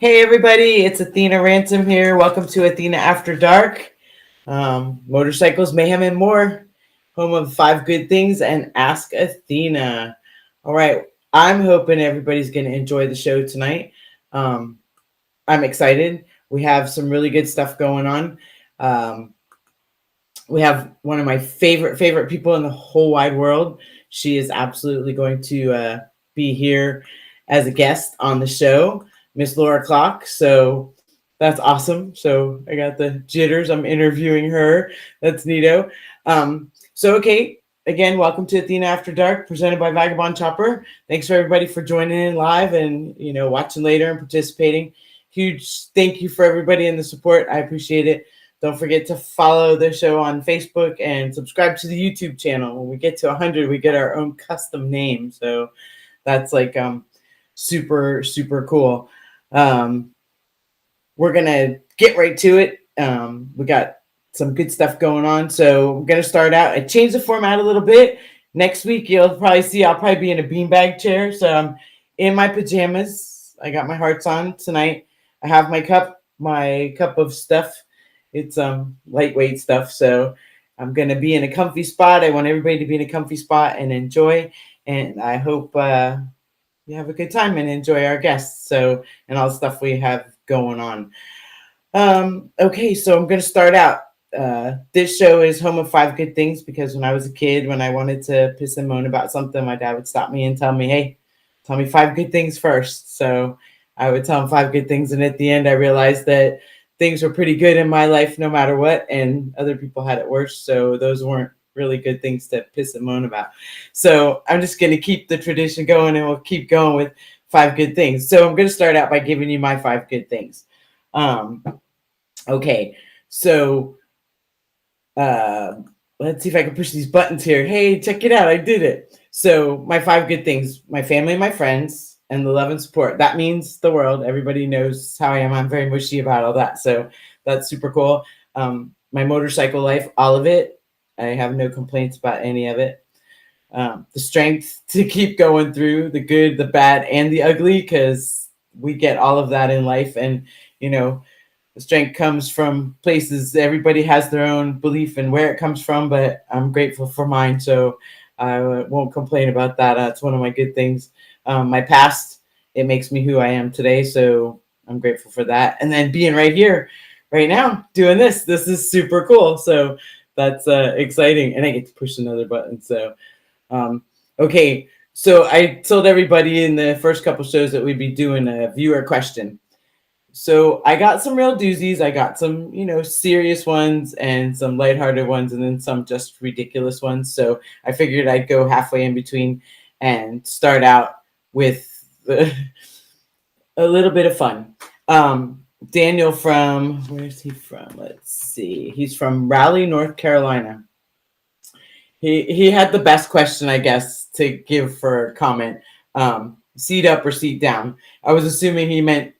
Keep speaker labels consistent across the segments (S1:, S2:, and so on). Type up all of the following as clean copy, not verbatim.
S1: Hey everybody, it's Athena Ransom here. Welcome to Athena After Dark. Motorcycles, mayhem, and more. Home of five good things and Ask Athena. All right, I'm hoping everybody's going to enjoy the show tonight. Um, I'm excited. We have some really good stuff going on. Um, we have one of my favorite people in the whole wide world. She is absolutely going to be here as a guest on the show, Miss Laura Klock. So that's awesome. So I got the jitters. I'm interviewing her. That's neato. Okay. Again, welcome to Athena After Dark, presented by Vagabond Chopper. Thanks for everybody for joining in live and watching later and participating. Huge thank you for everybody and the support. I appreciate it. Don't forget to follow the show on Facebook and subscribe to the YouTube channel. When we get to 100, we get our own custom name. So that's like super, super cool. We're going to get right to it. We got some good stuff going on. So we're going to start out. I changed the format a little bit. Next week, you'll probably see I'll probably be in a beanbag chair. So I'm in my pajamas. I got my hearts on tonight. I have my cup of stuff. It's lightweight stuff, so I'm gonna be in a comfy spot. I want everybody to be in a comfy spot and enjoy. And I hope you have a good time and enjoy our guests. So and all the stuff we have going on. Okay, so I'm gonna start out. This show is home of five good things because when I was a kid, when I wanted to piss and moan about something, my dad would stop me and tell me, "Hey, tell me five good things first." So I would tell him five good things, and at the end, I realized that things were pretty good in my life no matter what, and other people had it worse. So those weren't really good things to piss and moan about. So I'm just going to keep the tradition going, and we'll keep going with five good things. So I'm going to start out by giving you my five good things. Okay, so let's see if I can push these buttons here. Hey, check it out. I did it. So my five good things: my family and my friends, and the love and support. That means the world. Everybody knows how I am. I'm very mushy about all that. So that's super cool. My motorcycle life, all of it. I have no complaints about any of it. The strength to keep going through the good, the bad, and the ugly, because we get all of that in life. And, the strength comes from places. Everybody has their own belief in where it comes from, but I'm grateful for mine. So I won't complain about that. It's one of my good things. My past, it makes me who I am today. So I'm grateful for that. And then being right here, right now, doing this is super cool. So that's exciting. And I get to push another button. So, okay. So I told everybody in the first couple shows that we'd be doing a viewer question. So I got some real doozies. I got some, serious ones and some lighthearted ones and then some just ridiculous ones. So I figured I'd go halfway in between and start out with a little bit of fun. Daniel where's he from? Let's see. He's from Raleigh, North Carolina. He had the best question, I guess, to give for comment. Seat up or seat down. I was assuming he meant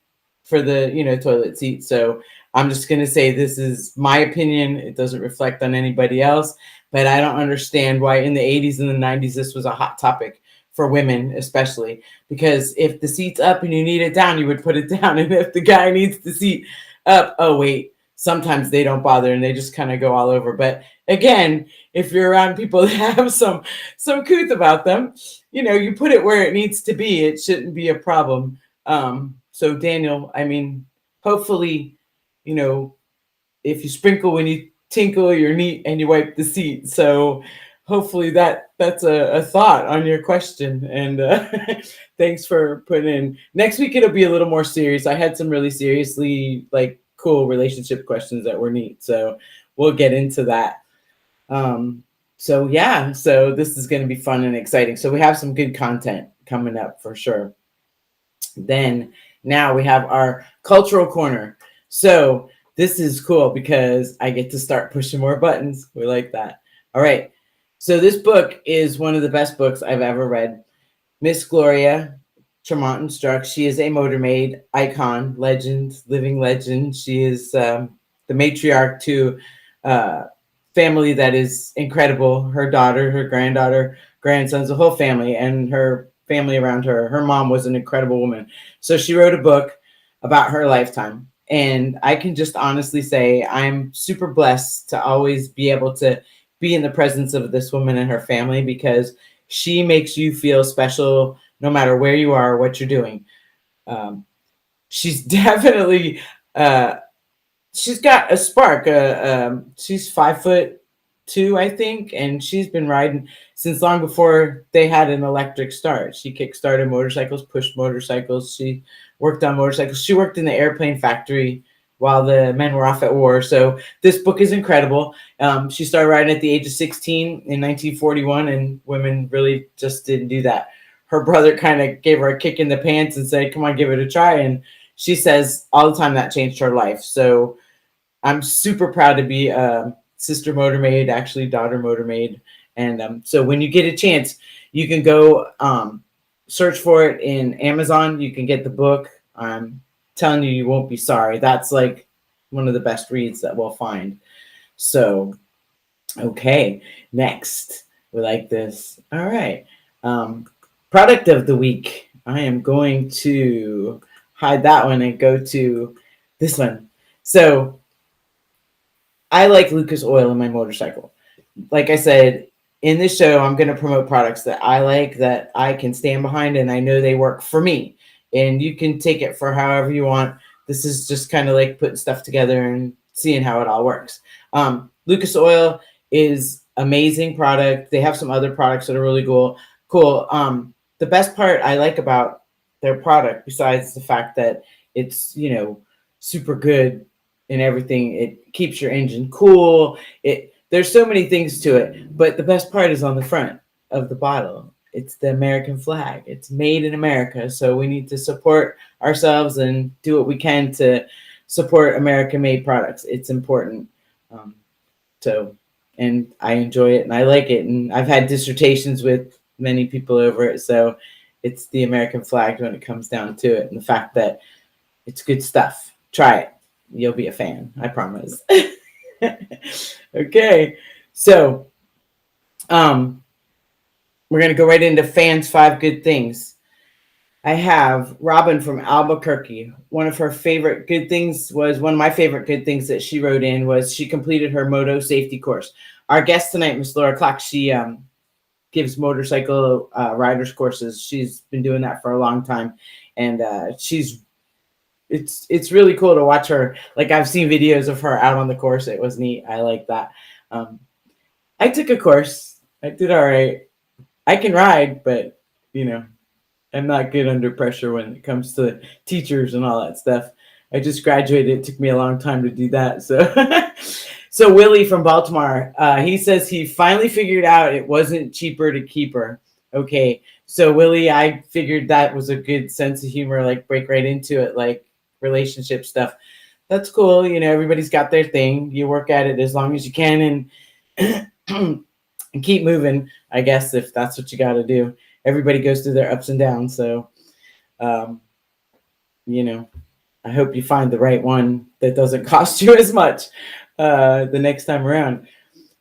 S1: for the toilet seat. So I'm just going to say this is my opinion. It doesn't reflect on anybody else, but I don't understand why in the 80s and the 90s this was a hot topic for women, especially because if the seat's up and you need it down, you would put it down. And if the guy needs the seat up, oh wait, sometimes they don't bother and they just kind of go all over. But again, if you're around people that have some couth about them, you put it where it needs to be. It shouldn't be a problem. So Daniel, I mean, hopefully, if you sprinkle when you tinkle, you're neat and you wipe the seat. So hopefully that's a thought on your question. And thanks for putting in. Next week, it'll be a little more serious. I had some really seriously cool relationship questions that were neat. So we'll get into that. So this is going to be fun and exciting. So we have some good content coming up for sure. Then now we have our cultural corner. So this is cool because I get to start pushing more buttons. We like that. All right. So this book is one of the best books I've ever read. Miss Gloria Tremonton Struck. She is a motormaid icon, legend, living legend. She is the matriarch to family that is incredible. Her daughter, her granddaughter, grandsons, the whole family, and her family around her. Her mom was an incredible woman. So she wrote a book about her lifetime. And I can just honestly say I'm super blessed to always be able to be in the presence of this woman and her family, because she makes you feel special no matter where you are or what you're doing. She's definitely she's got a spark. She's 5'2", I think, and she's been riding since long before they had an electric start. She kick-started motorcycles, pushed motorcycles. She worked on motorcycles. She worked in the airplane factory while the men were off at war. So this book is incredible. She started riding at the age of 16 in 1941, and women really just didn't do that. Her brother kind of gave her a kick in the pants and said, come on, give it a try. And she says all the time that changed her life. So I'm super proud to be a sister Motormaid, actually daughter Motormaid. And so when you get a chance, you can go search for it in Amazon. You can get the book. I'm telling you, you won't be sorry. That's like one of the best reads that we'll find. So, okay, next. We like this. All right. Product of the week. I am going to hide that one and go to this one. So I like Lucas Oil in my motorcycle. Like I said, in this show, I'm going to promote products that I like, that I can stand behind, and I know they work for me. And you can take it for however you want. This is just kind of like putting stuff together and seeing how it all works. Lucas Oil is amazing product. They have some other products that are really cool. The best part I like about their product, besides the fact that it's, super good and everything, it keeps your engine cool. There's so many things to it, but the best part is on the front of the bottle. It's the American flag. It's made in America. So we need to support ourselves and do what we can to support American-made products. It's important. And I enjoy it and I like it. And I've had dissertations with many people over it. So it's the American flag when it comes down to it. And the fact that it's good stuff. Try it. You'll be a fan. I promise. Okay. So, we're going to go right into fans' 5 good things. I have Robin from Albuquerque. One of my favorite good things that she wrote in was she completed her moto safety course. Our guest tonight, Miss Laura Klock, she gives motorcycle riders courses. She's been doing that for a long time, and it's really cool to watch her. Like, I've seen videos of her out on the course. It was neat. I like that. I took a course. I did all right. I can ride, but I'm not good under pressure when it comes to teachers and all that stuff. I just graduated. It took me a long time to do that. So Willie from Baltimore, he says he finally figured out it wasn't cheaper to keep her. Okay. So Willie, I figured that was a good sense of humor, like break right into it, like relationship stuff. That's cool. Everybody's got their thing. You work at it as long as you can and keep moving, I guess, if that's what you got to do. Everybody goes through their ups and downs. So, I hope you find the right one that doesn't cost you as much the next time around.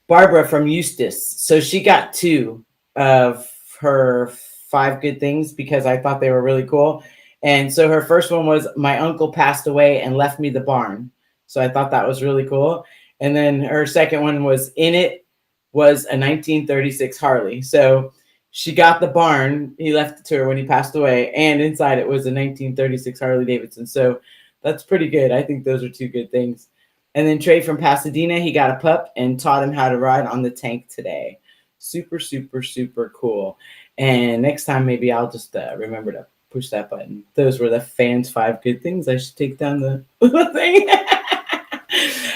S1: Barbara from Eustis. So she got 2 of her 5 good things because I thought they were really cool. And so her first one was, my uncle passed away and left me the barn. So I thought that was really cool. And then her second one was, in it was a 1936 Harley. So she got the barn. He left it to her when he passed away. And inside it was a 1936 Harley Davidson. So that's pretty good. I think those are 2 good things. And then Trey from Pasadena, he got a pup and taught him how to ride on the tank today. Super, super, super cool. And next time, maybe I'll just remember to push that button. Those were the fans' 5 good things. I should take down the thing.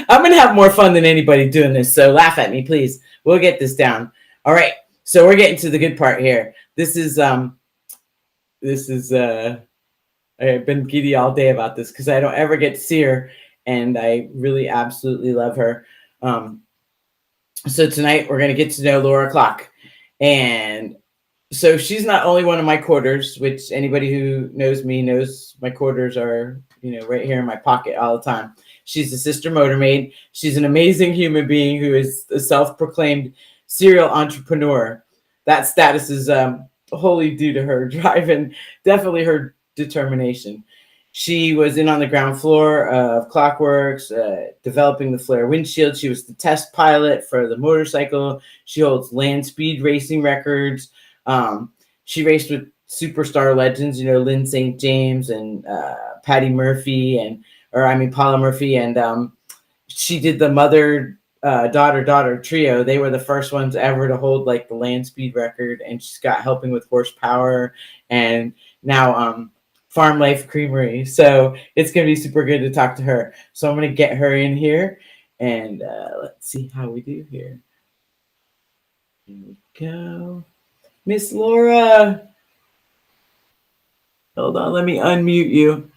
S1: I'm going to have more fun than anybody doing this. So laugh at me, please. We'll get this down. All right. So we're getting to the good part here. This is I've been giddy all day about this because I don't ever get to see her, and I really absolutely love her. So tonight we're going to get to know Laura Klock. And so she's not only one of my quarters, which anybody who knows me knows my quarters are, right here in my pocket all the time. She's a sister Motormaid. She's an amazing human being who is a self-proclaimed serial entrepreneur. That status is wholly due to her drive and definitely her determination. She was in on the ground floor of Clockworks, developing the flare windshield. She was the test pilot for the motorcycle. She holds land speed racing records. She raced with superstar legends, Lynn St. James and Patty Murphy Paula Murphy. And she did the mother, daughter trio. They were the first ones ever to hold like the land speed record. And she's got helping with horsepower and now Farm Life Creamery. So it's going to be super good to talk to her. So I'm going to get her in here and let's see how we do here. Here we go. Miss Laura. Hold on, let me unmute you.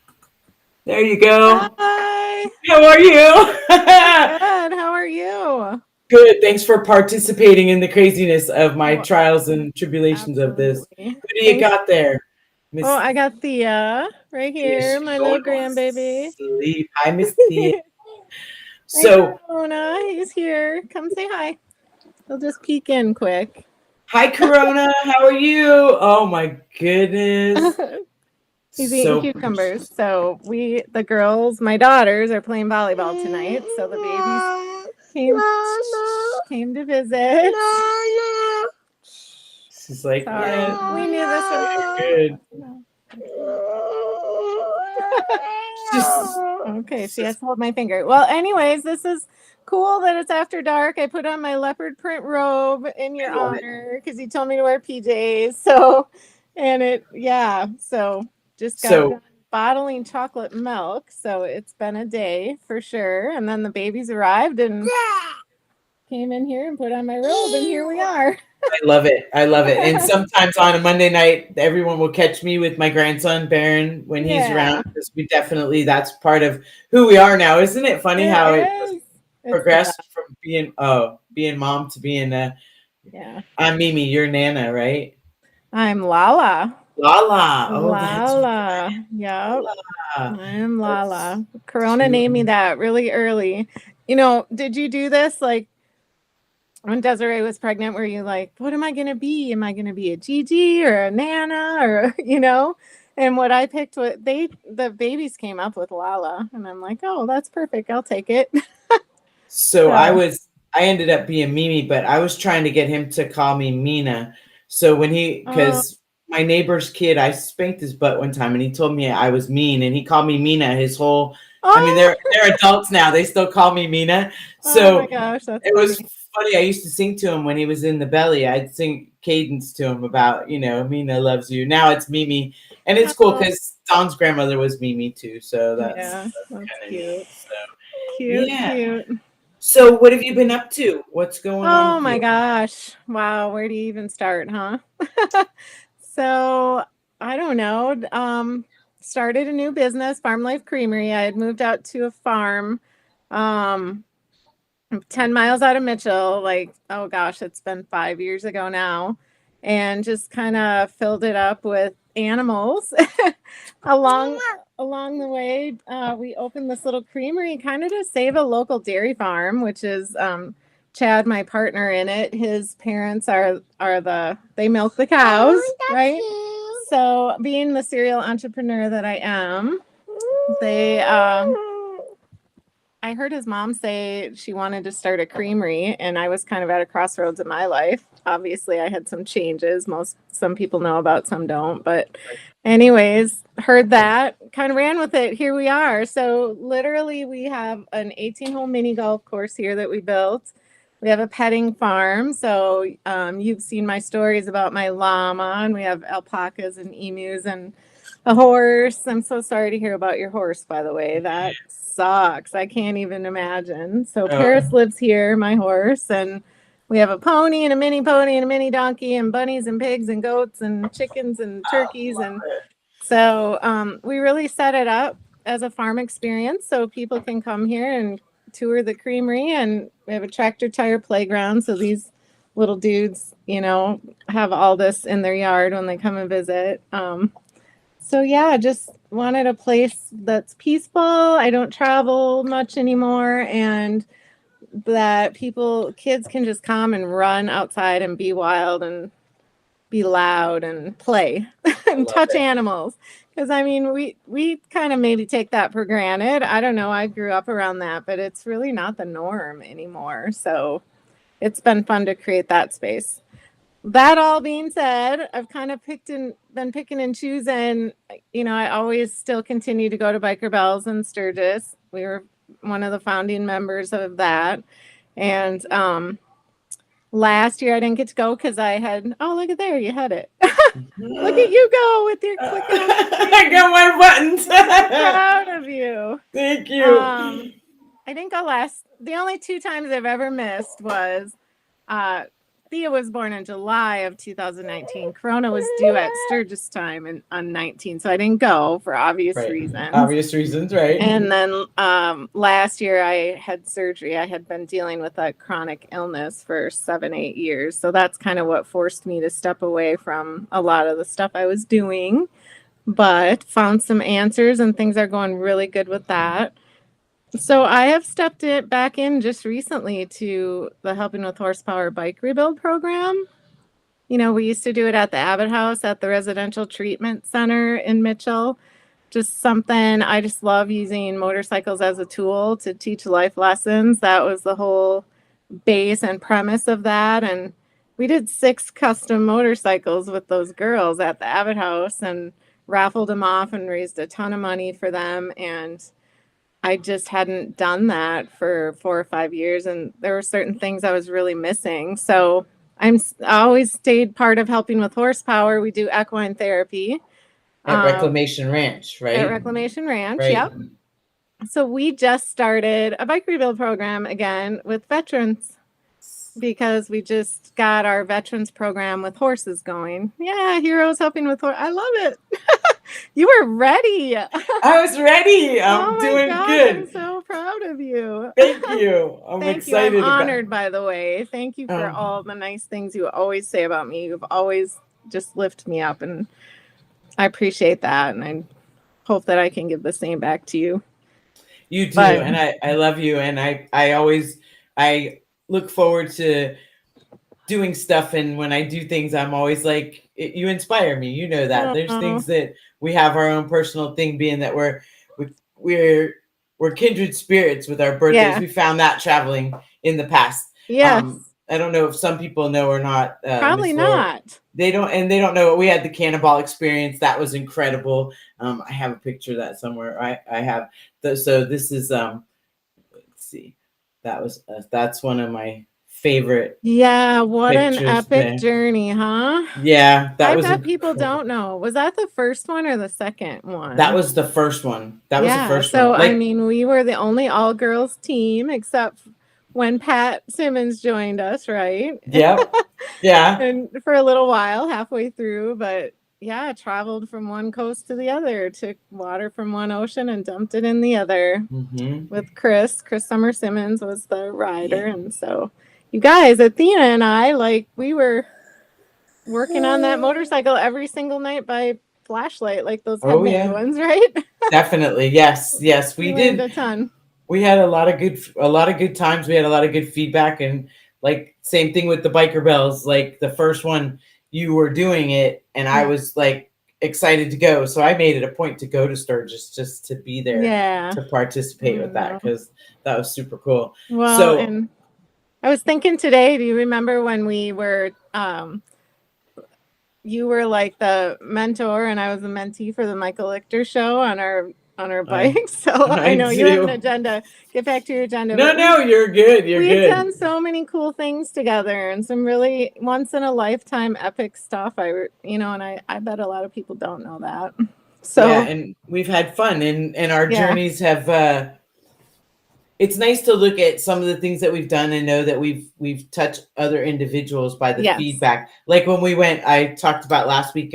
S1: There you go.
S2: Hi.
S1: How are you?
S2: Good. How are you?
S1: Good. Thanks for participating in the craziness of my trials and tribulations of this. Who do you got there?
S2: Miss I got Thea right here, my little grandbaby.
S1: Sleep. Hi, Miss Thea. So,
S2: Corona, he's here. Come say hi. He'll just peek in quick.
S1: Hi, Corona. How are you? Oh my goodness.
S2: He's eating cucumbers. So the girls, my daughters, are playing volleyball tonight. So the babies came to visit.
S1: She's like,
S2: sorry,
S1: yeah,
S2: we knew this was
S1: good.
S2: Okay, she has to hold my finger. Well, anyways, this is cool that it's after dark. I put on my leopard print robe in your honor because you told me to wear PJs. So just got bottling chocolate milk. So it's been a day for sure. And then the babies arrived and came in here and put on my robe, and here we are.
S1: I love it. And sometimes on a Monday night, everyone will catch me with my grandson, Baron, when he's around, because that's part of who we are now. Isn't it funny how it progressed from being mom to being I'm Mimi, you're Nana, right?
S2: I'm Lala.
S1: Lala. Oh,
S2: Lala. Yep. I'm Lala. Corona named me that really early. Did you do this like when Desiree was pregnant? Were you like, what am I going to be? Am I going to be a Gigi or a Nana or, And what I picked, the babies came up with Lala. And I'm like, oh, that's perfect. I'll take it.
S1: So I ended up being Mimi, but I was trying to get him to call me Mina. So because my neighbor's kid, I spanked his butt one time and he told me I was mean and he called me Mina his whole, they're adults now. They still call me Mina. So
S2: oh my gosh, that's
S1: was funny. I used to sing to him when he was in the belly. I'd sing cadence to him about, Mina loves you. Now it's Mimi. And it's cool because Don's grandmother was Mimi too. So that's
S2: cute.
S1: Cute. So what have you been up to? What's going on?
S2: Oh my gosh. Wow. Where do you even start, huh? So I don't know. Started a new business, Farm Life Creamery. I had moved out to a farm 10 miles out of Mitchell. Like, oh gosh, it's been 5 years ago now. And just kind of filled it up with animals. Along the way, we opened this little creamery kind of to save a local dairy farm, which is Chad, my partner in it. His parents they milk the cows, right? Cute. So being the serial entrepreneur that I am, I heard his mom say she wanted to start a creamery, and I was kind of at a crossroads in my life. Obviously, I had some changes. Some people know about, some don't. But anyways, heard that, kind of ran with it. Here we are. So literally, we have an 18-hole mini golf course here that we built. We have a petting farm. So you've seen my stories about my llama, and we have alpacas and emus and a horse. I'm so sorry to hear about your horse, by the way. That sucks. I can't even imagine. So Paris lives here, my horse, and we have a pony and a mini donkey and bunnies and pigs and goats and chickens and turkeys. And so we really set it up as a farm experience so people can come here and tour the creamery. And we have a tractor tire playground. So these little dudes, have all this in their yard when they come and visit. So yeah, just wanted a place that's peaceful. I don't travel much anymore, and that kids can just come and run outside and be wild and be loud and play and touch animals. Because I mean, we kind of maybe take that for granted. I don't know. I grew up around that, but it's really not the norm anymore. So it's been fun to create that space. That all being said, I've kind of been picking and choosing. You know, I always still continue to go to Biker Bells in Sturgis. We were one of the founding members of that. And last year I didn't get to go because I had, oh, look at there, you had it. Look at you go with your clicking on the screen.
S1: I got my buttons.
S2: I'm proud of you.
S1: Thank you.
S2: I didn't go last. The only 2 times I've ever missed was Thea was born in July of 2019. Corona was due at Sturgis time on 19, so I didn't go for obvious reasons.
S1: Obvious reasons, right?
S2: And then last year I had surgery. I had been dealing with a chronic illness for 7-8 years, so that's kind of what forced me to step away from a lot of the stuff I was doing, but found some answers and things are going really good with that. So I have stepped it back in just recently to the Helping with Horsepower Bike Rebuild program. You know, we used to do it at the Abbott House at the Residential Treatment Center in Mitchell. Just something, I just love using motorcycles as a tool to teach life lessons. That was the whole base and premise of that. And we did 6 custom motorcycles with those girls at the Abbott House and raffled them off and raised a ton of money for them. And I just hadn't done that for 4 or 5 years, and there were certain things I was really missing. So I always stayed part of Helping with Horsepower. We do equine therapy
S1: at Reclamation Ranch, right?
S2: At Reclamation Ranch,
S1: right.
S2: Yep. So we just started a bike rebuild program again with veterans because we just got our veterans program with horses going. Yeah, Heroes Helping with Horses. I love it. You were ready.
S1: I was ready. I'm doing good.
S2: I'm so proud of you.
S1: Thank you. I'm excited.
S2: I'm honored, by the way. Thank you for all the nice things you always say about me. You've always just lifted me up, and I appreciate that. And I hope that I can give the same back to you.
S1: You do, and I love you, and I look forward to doing stuff, and when I do things, I'm always like, you inspire me. You know that. There's things that we have our own personal thing, being that we're kindred spirits with our birthdays. Yeah. We found that traveling in the past.
S2: Yes.
S1: I don't know if some people know or not.
S2: Probably not.
S1: They don't know. We had the Cannonball experience. That was incredible. I have a picture of that somewhere. I have. So this is, let's see. That's one of my favorite.
S2: Yeah, what an epic journey, huh?
S1: Yeah,
S2: I bet people don't know. Was that the first one or the second one?
S1: That was the first one. That was the first
S2: one. So
S1: like,
S2: I mean, we were the only all-girls team, except when Pat Simmons joined us, right?
S1: Yep. Yeah.
S2: And for a little while, halfway through, but yeah, traveled from one coast to the other, took water from one ocean and dumped it in the other. With Chris Summer Simmons was the rider, and so. You guys, Athena and I, we were working on that motorcycle every single night by flashlight, like those headband ones, right?
S1: Definitely, yes, we did
S2: a ton.
S1: We had a lot of good times. We had a lot of good feedback, and like same thing with the Biker Bells. Like the first one, you were doing it, and I was like excited to go, so I made it a point to go to Sturgis just to be there, to participate with that, because that was super cool.
S2: Well, and I was thinking today, do you remember when we were, you were like the mentor and I was the mentee for the Michael Lichter show on our bikes? So I know you have an agenda. Get back to your agenda.
S1: No, you're good.
S2: We've done so many cool things together and some really once in a lifetime epic stuff. And I bet a lot of people don't know that. So
S1: yeah, and we've had fun, and our journeys have. It's nice to look at some of the things that we've done and know that we've touched other individuals by the feedback. Like when we went, I talked about last week.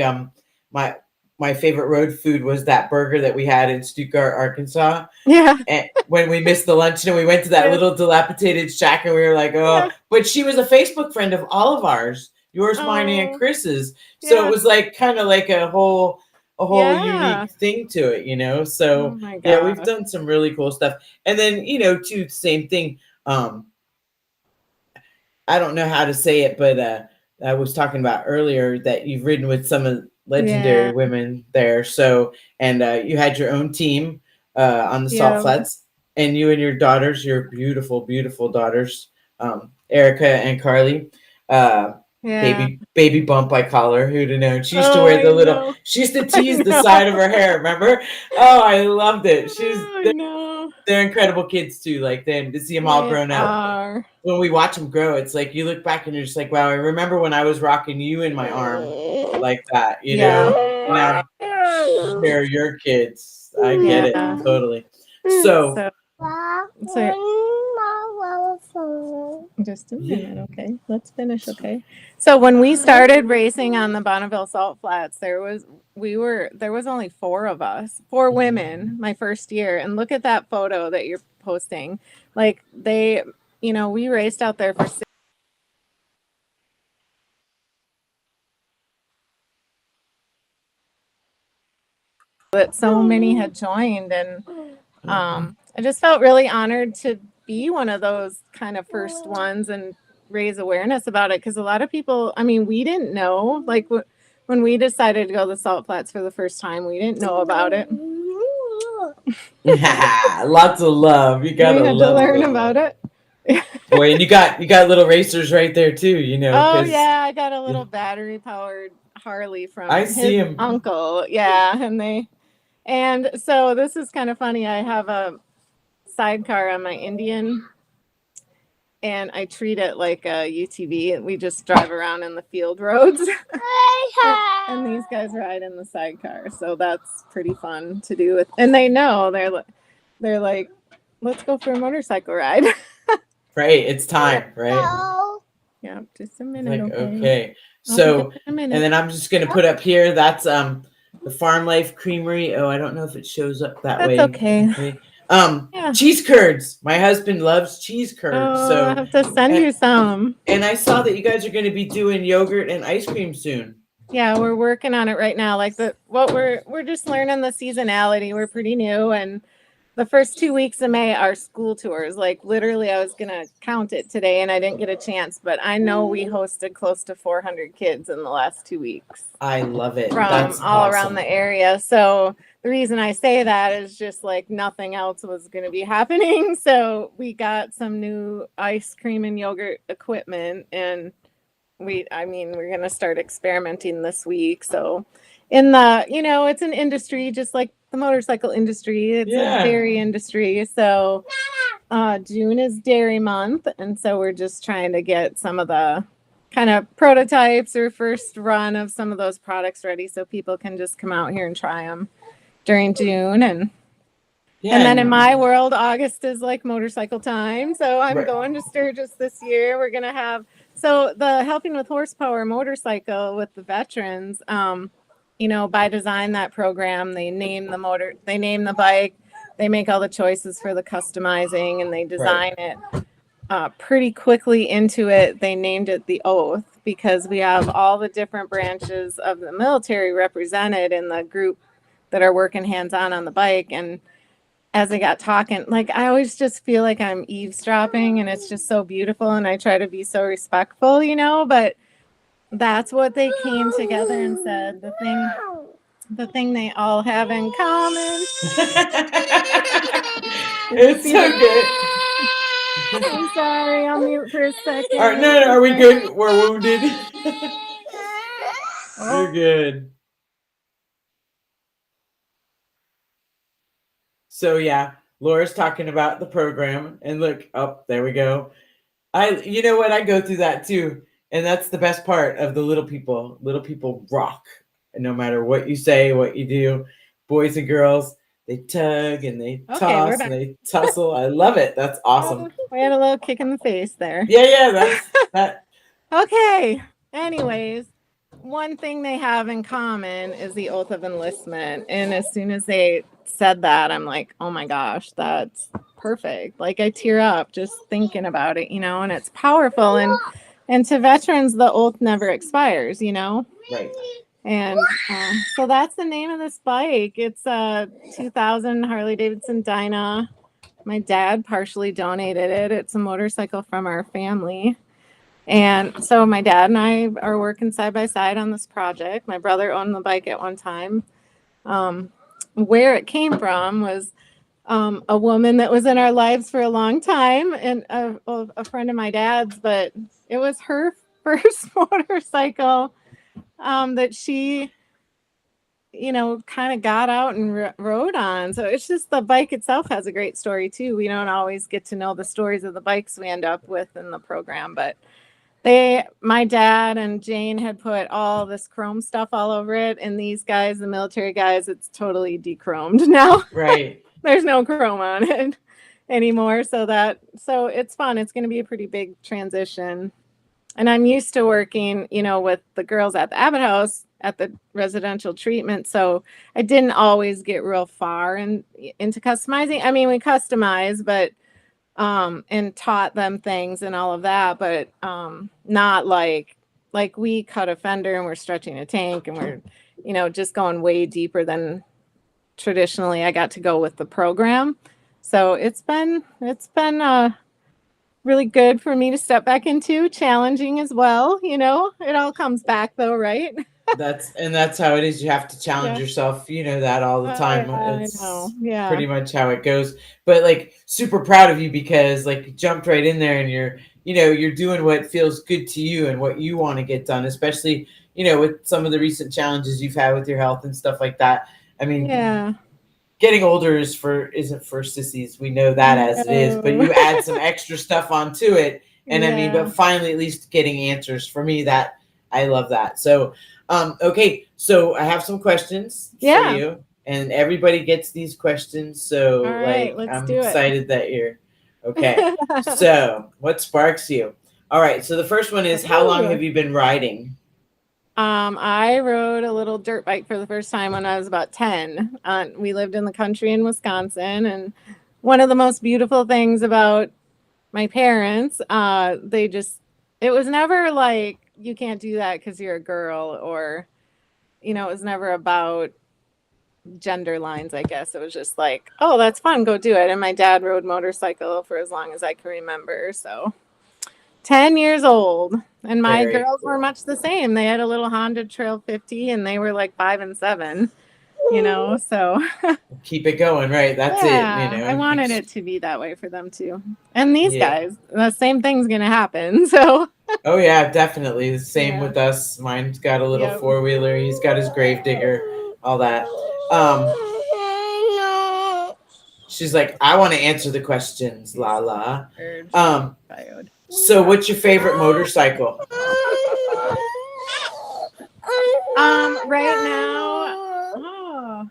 S1: My favorite road food was that burger that we had in Stuttgart, Arkansas.
S2: Yeah.
S1: And when we missed the luncheon and we went to that little dilapidated shack, and we were like, oh. Yeah. But she was a Facebook friend of all of ours, yours, mine, and Chris's. So it was like kind of like a whole unique thing to it, So we've done some really cool stuff. And then, too, same thing. I don't know how to say it, but I was talking about earlier that you've ridden with some of legendary women there. So, and you had your own team on the salt flats, and you and your daughters, your beautiful, beautiful daughters, Erica and Carly. Baby bump, I call her. Who'd have known? She used to wear the little. She used to tease the side of her hair. Remember? Oh, I loved it. They're incredible kids too. Like then to see them all grown up. When we watch them grow, it's like you look back and you're just like, wow. I remember when I was rocking you in my arm like that. You know. Now they're your kids. I get it totally. So
S2: just a minute, okay? Let's finish, okay? So when we started racing on the Bonneville Salt Flats, there was only 4 of us, 4 women, my first year. And look at that photo that you're posting. Like we raced out there for 6 that so many had joined, and I just felt really honored to be one of those kind of first ones and raise awareness about it, because a lot of people, I mean, we didn't know, like when we decided to go to the Salt Flats for the first time, we didn't know about it.
S1: Lots of love. You gotta
S2: learn about it.
S1: Boy, and you got little racers right there too, you know.
S2: Oh yeah, I got a little battery powered Harley from his uncle. Yeah, and so this is kind of funny. I have a sidecar on my Indian, and I treat it like a UTV, and we just drive around in the field roads. And these guys ride in the sidecar, so that's pretty fun to do with. And they know, they're like, let's go for a motorcycle ride.
S1: Right, it's time, right?
S2: Yeah, just a minute.
S1: Like, okay. So, and then I'm just gonna put up here. That's the Farm Life Creamery. Oh, I don't know if it shows up that way.
S2: That's okay.
S1: Cheese curds. My husband loves cheese curds.
S2: Oh,
S1: so
S2: I have to send you some.
S1: And I saw that you guys are going to be doing yogurt and ice cream soon.
S2: Yeah, we're working on it right now. Like we're just learning the seasonality. We're pretty new, and the first 2 weeks of May are school tours. Like literally, I was gonna count it today, and I didn't get a chance. But I know we hosted close to 400 kids in the last 2 weeks.
S1: I love it.
S2: From all around the area. So the reason I say that is just like nothing else was going to be happening. So we got some new ice cream and yogurt equipment, and we're going to start experimenting this week. So in the, it's an industry just like the motorcycle industry. It's a dairy industry. So June is dairy month. And so we're just trying to get some of the kind of prototypes or first run of some of those products ready so people can just come out here and try them during June. And then in my world, August is like motorcycle time. So I'm going to Sturgis this year. We're going to have, so the Helping with Horsepower motorcycle with the veterans, by design, that program, they name the bike, they make all the choices for the customizing, and they design it. Pretty quickly into it, they named it the Oath, because we have all the different branches of the military represented in the group that are working hands-on on the bike. And as I got talking, like I always just feel like I'm eavesdropping, and it's just so beautiful, and I try to be so respectful, but that's what they came together and said, the thing they all have in common.
S1: It's so good.
S2: I'm sorry, I'll mute for a second.
S1: All right, no, are we good? We're wounded. You're good. So yeah, Laura's talking about the program, and look, there we go. You know what? I go through that too, and that's the best part of the little people. Little people rock, and no matter what you say, what you do, boys and girls. They tug and they toss and they tussle. I love it. That's awesome.
S2: We had a little kick in the face there.
S1: Yeah, that's that.
S2: Okay. Anyways, one thing they have in common is the oath of enlistment. And as soon as they said that, I'm like, oh my gosh, that's perfect. Like I tear up just thinking about it, and it's powerful. And to veterans, the oath never expires,
S1: Right.
S2: And so that's the name of this bike. It's a 2000 Harley Davidson Dyna. My dad partially donated it. It's a motorcycle from our family. And so my dad and I are working side by side on this project. My brother owned the bike at one time. Where it came from was a woman that was in our lives for a long time, and a friend of my dad's, but it was her first motorcycle that she, kind of got out and rode on. So it's just the bike itself has a great story too. We don't always get to know the stories of the bikes we end up with in the program, but my dad and Jane had put all this chrome stuff all over it, and these guys, the military guys, it's totally de-chromed now.
S1: Right.
S2: There's no chrome on it anymore. So it's fun. It's going to be a pretty big transition. And I'm used to working, with the girls at the Abbott House at the residential treatment. So I didn't always get real far into customizing. I mean, we customize, but and taught them things and all of that, but not like we cut a fender and we're stretching a tank and we're, just going way deeper than traditionally I got to go with the program. So it's been really good for me to step back into, challenging as well. It all comes back though, right?
S1: That's how it is. You have to challenge yourself. You know that all the time. It's pretty much how it goes. But like, super proud of you because like you jumped right in there and you're doing what feels good to you and what you want to get done, especially, with some of the recent challenges you've had with your health and stuff like that. I mean, getting older isn't for sissies. We know that as it is, but you add some extra stuff onto it. And I mean, but finally, at least getting answers for me, that I love that. So, okay. So I have some questions for you, and everybody gets these questions. So I'm excited that you're okay. So what sparks you? All right. So the first one is, how long have you been riding?
S2: I rode a little dirt bike for the first time when I was about 10. We lived in the country in Wisconsin, and one of the most beautiful things about my parents, it was never like, you can't do that because you're a girl, or, it was never about gender lines, I guess. It was just like, oh, that's fun, go do it. And my dad rode motorcycle for as long as I can remember, so 10 years old. And my girls were much the same. They had a little Honda Trail 50 and they were like 5 and 7, so
S1: keep it going, right? That's it.
S2: I wanted it to be that way for them too. And these guys, the same thing's gonna happen. So
S1: oh yeah, definitely. The same with us. Mine's got a little 4-wheeler, he's got his Gravedigger, all that. She's like, I want to answer the questions, la. So what's your favorite motorcycle?
S2: Right now,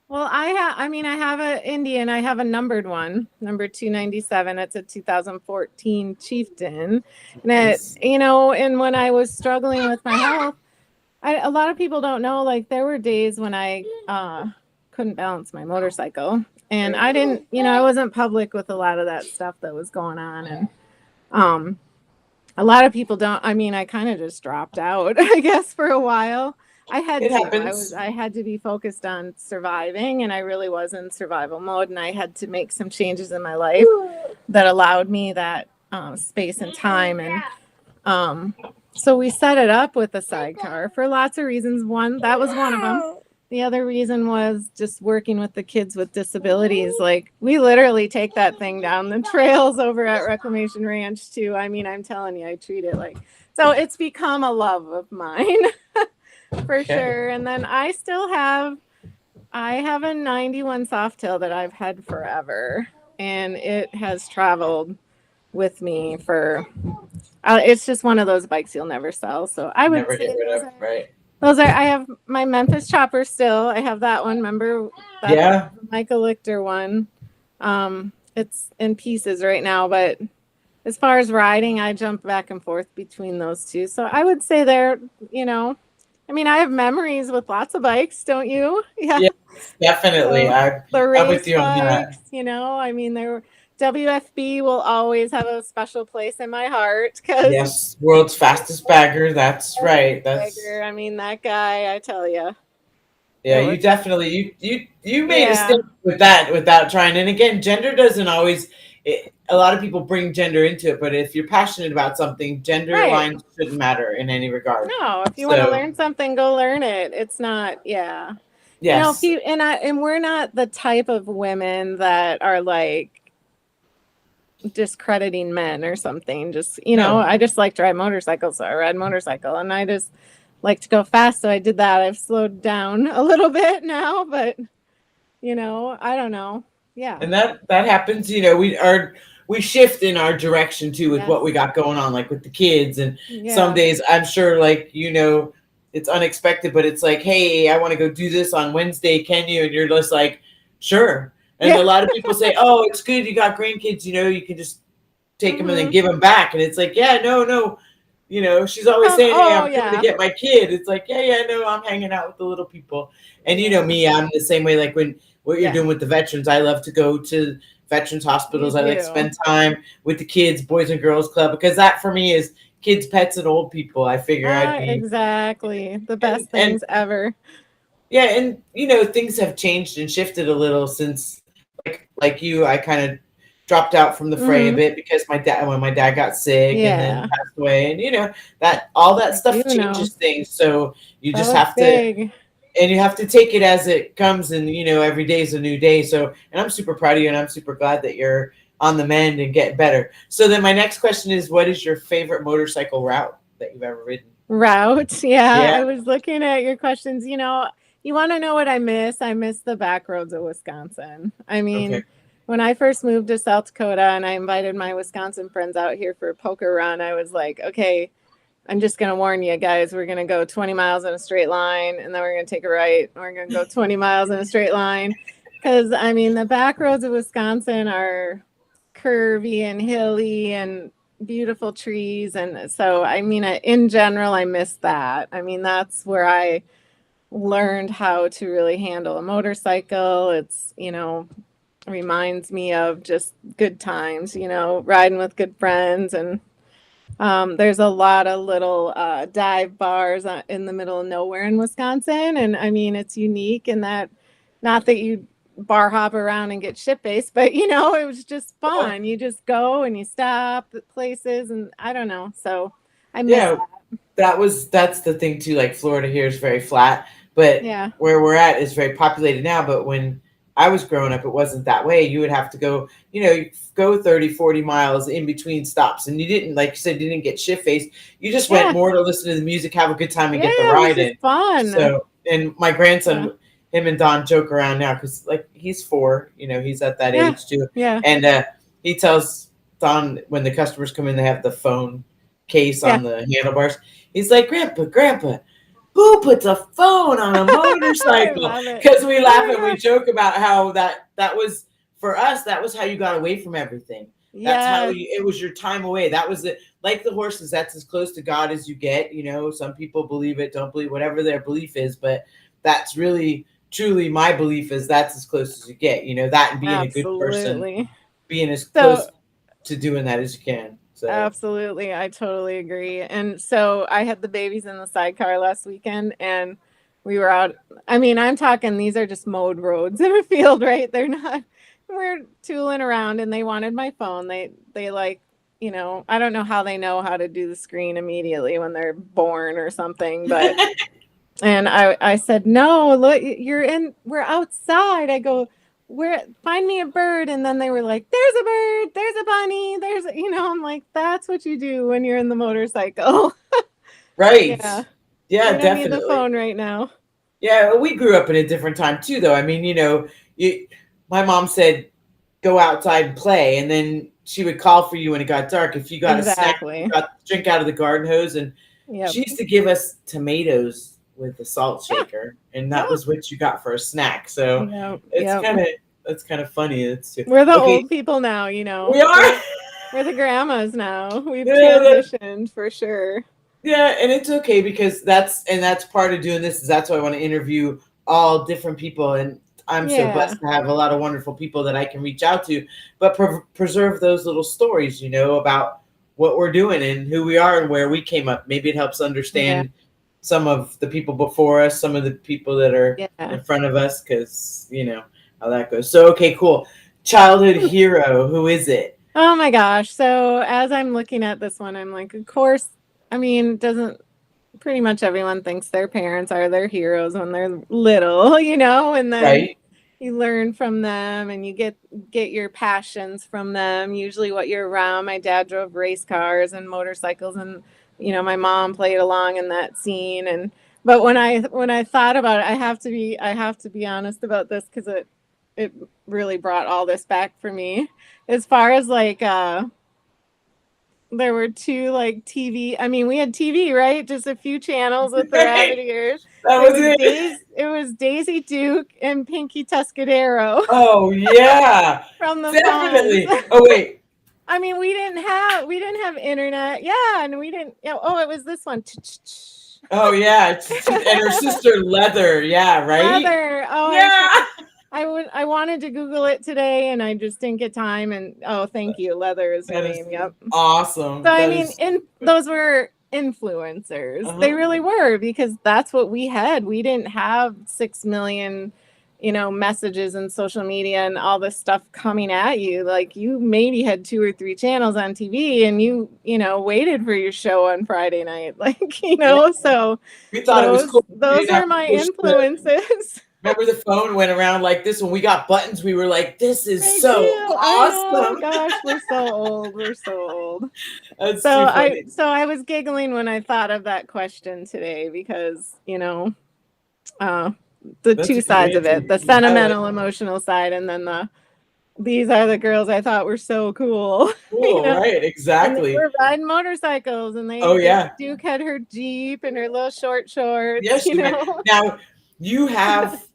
S2: well, I have an Indian. I have a numbered one, number 297. It's a 2014 Chieftain. And and when I was struggling with my health, a lot of people don't know, like, there were days when I couldn't balance my motorcycle, and I didn't, I wasn't public with a lot of that stuff that was going on. And a lot of people don't. I kind of just dropped out, I guess, for a while. I had to be focused on surviving, and I really was in survival mode, and I had to make some changes in my life that allowed me that space and time. And so we set it up with a sidecar for lots of reasons. That was one of them. The other reason was just working with the kids with disabilities. Like, we literally take that thing down the trails over at Reclamation Ranch too. I'm telling you, I treat it like, so it's become a love of mine for sure. And then I have a 91 Softail that I've had forever, and it has traveled with me for, it's just one of those bikes you'll never sell. So I would
S1: never get rid of, right?
S2: I have my Memphis Chopper still. I have that one. Remember? That's the Michael Lichter one. It's in pieces right now, but as far as riding, I jump back and forth between those two. So I would say they're, I have memories with lots of bikes, don't you?
S1: Yeah, definitely.
S2: So, the race
S1: I'm with you on
S2: bikes, they're WFB will always have a special place in my heart, because
S1: yes, world's fastest bagger. That's right. That's
S2: bagger. That guy, I tell you.
S1: Yeah, you definitely you made a statement with that without trying. And again, gender doesn't always. a lot of people bring gender into it, but if you're passionate about something, gender
S2: Right.
S1: lines shouldn't matter in any regard.
S2: No, if you want to learn something, go learn it. It's not,
S1: Yes.
S2: You know, if you and we're not the type of women that are like discrediting men or something. Just, you know, I just like to ride motorcycles, so I ride motorcycle, and I just like to go fast, so I did that. I've slowed down a little bit now, but you know, I don't know. Yeah.
S1: And that happens, you know, we shift in our direction too with what we got going on, like with the kids. And some days I'm sure, like, you know, it's unexpected, but it's like, hey, I want to go do this on Wednesday. Can you? And you're just like, sure. And a lot of people say, oh, it's good. You got grandkids, you know, you can just take them and then give them back. And it's like, yeah, no. You know, she's always saying, hey, I'm coming to get my kid. It's like, yeah, no, I'm hanging out with the little people. And you know me, I'm the same way. Like what you're doing with the veterans, I love to go to veterans hospitals. I like to spend time with the kids, Boys and Girls Club, because that for me is kids, pets, and old people. I figure I'd be
S2: exactly the best things ever.
S1: Yeah, and you know, things have changed and shifted a little since, like you, I kind of dropped out from the fray a bit because when my dad got sick and then passed away, and you know that all that stuff changes things. So you just have to, and you have to take it as it comes, and you know, every day is a new day. So, and I'm super proud of you, and I'm super glad that you're on the mend and getting better. So then my next question is, what is your favorite motorcycle route that you've ever ridden?
S2: Route? Yeah. I was looking at your questions. You know, you want to know what I miss? I miss the back roads of Wisconsin. I mean, when I first moved to South Dakota and I invited my Wisconsin friends out here for a poker run, I was like, okay, I'm just going to warn you guys, we're going to go 20 miles in a straight line, and then we're going to take a right, and we're going to go 20 miles in a straight line. Because, I mean, the back roads of Wisconsin are curvy and hilly and beautiful trees. And so, I mean, in general, I miss that. I mean, that's where I learned how to really handle a motorcycle. It's, you know, reminds me of just good times, you know, riding with good friends. And there's a lot of little dive bars in the middle of nowhere in Wisconsin. And I mean, it's unique in that, not that you bar hop around and get shit-faced, but you know, it was just fun. You just go and you stop at places, and I don't know. So I miss that.
S1: That's the thing too. Like Florida here is very flat, but where we're at is very populated now. But when I was growing up, it wasn't that way. You would have to go, you know, go 30, 40 miles in between stops. And you didn't, like you said, you didn't get shit-faced. You just went more to listen to the music, have a good time, and get the ride in.
S2: Fun.
S1: So, and my grandson, him and Don joke around now because, like, he's 4, you know, he's at that age too.
S2: Yeah.
S1: And he tells Don when the customers come in, they have the phone case on the handlebars. He's like, Grandpa, who puts a phone on a motorcycle? Because we laugh and we joke about how that was, for us, that was how you got away from everything. That's how it was your time away. That was it. Like the horses, that's as close to God as you get. You know, some people believe it, don't believe, whatever their belief is, but that's really, truly my belief is that's as close as you get. You know, that and being a good person, being as close to doing that as you can. So.
S2: Absolutely. I totally agree. And so I had the babies in the sidecar last weekend, and we were out. I mean, I'm talking, these are just mowed roads in a field, right? They're not, we're tooling around, and they wanted my phone. They like, you know, I don't know how they know how to do the screen immediately when they're born or something, but, and I said, no, look, we're outside. I go, find me a bird. And then they were like, there's a bird, there's a bunny, you know, I'm like, that's what you do when you're in the motorcycle.
S1: Right. Yeah, definitely.
S2: Need the phone right now.
S1: Yeah, we grew up in a different time too, though. I mean, you know, my mom said, go outside and play. And then she would call for you when it got dark. If you got a snack, you got a drink out of the garden hose. And she used to give us tomatoes with a salt shaker, and that was what you got for a snack. So it's kind of funny.
S2: We're the old people now, you know.
S1: We are.
S2: We're the grandmas now. We've transitioned for sure.
S1: Yeah, and it's okay because that's part of doing this. Is that's why I want to interview all different people, and I'm so blessed to have a lot of wonderful people that I can reach out to, but preserve those little stories, you know, about what we're doing and who we are and where we came up. Maybe it helps understand some of the people before us, some of the people that are in front of us, because you know how that goes. So, okay, cool. Childhood hero, who is it?
S2: Oh my gosh. So as I'm looking at this one, I'm like, of course, I mean, doesn't pretty much everyone thinks their parents are their heroes when they're little, and then
S1: Right?
S2: you learn from them and you get your passions from them, usually what you're around. My dad drove race cars and motorcycles, and my mom played along in that scene. And but when I thought about it, I have to be honest about this, because it really brought all this back for me. As far as like there were two like TV. I mean, we had TV, right? Just a few channels with the rabbit
S1: Right.
S2: ears.
S1: That
S2: It
S1: was
S2: was
S1: it.
S2: Daisy Duke and Pinky Tuscadero
S1: Oh yeah,
S2: from the Fonz.
S1: definitely. Oh wait.
S2: I mean, we didn't have internet. Yeah, and we didn't. Oh, it was this one.
S1: Oh yeah, and her sister Leather. Yeah, right.
S2: Leather. Oh,
S1: Yeah,
S2: I wanted to Google it today, and I just didn't get time. And oh, thank you. Leather is her
S1: that is
S2: name. Yep. So
S1: awesome.
S2: I
S1: That
S2: mean,
S1: is.
S2: those were influencers. They
S1: Uh-huh.
S2: really were, because that's what we had. We didn't have 6 million, messages and social media and all this stuff coming at you. Like, you maybe had 2 or 3 channels on TV, and you waited for your show on Friday night. Like,
S1: Yeah,
S2: so
S1: we thought it was cool. We
S2: those
S1: didn't have
S2: are
S1: to
S2: my
S1: push the.
S2: influences.
S1: Remember the phone went around like this when we got buttons. We were like, "This is
S2: Me
S1: so
S2: too. I know.
S1: awesome."
S2: Gosh, we're so old. We're so old.
S1: That's
S2: So
S1: too
S2: I
S1: funny.
S2: so I was giggling when I thought of that question today, because uh, the
S1: That's
S2: two
S1: a good
S2: sides of
S1: answer.
S2: it, the
S1: I like.
S2: sentimental, emotional side, and then these are the girls I thought were so cool,
S1: Cool, right?
S2: and they
S1: Exactly.
S2: were riding motorcycles, and
S1: Oh
S2: Daisy
S1: yeah.
S2: Duke had her Jeep and her little short shorts,
S1: Yes, she did. Now you have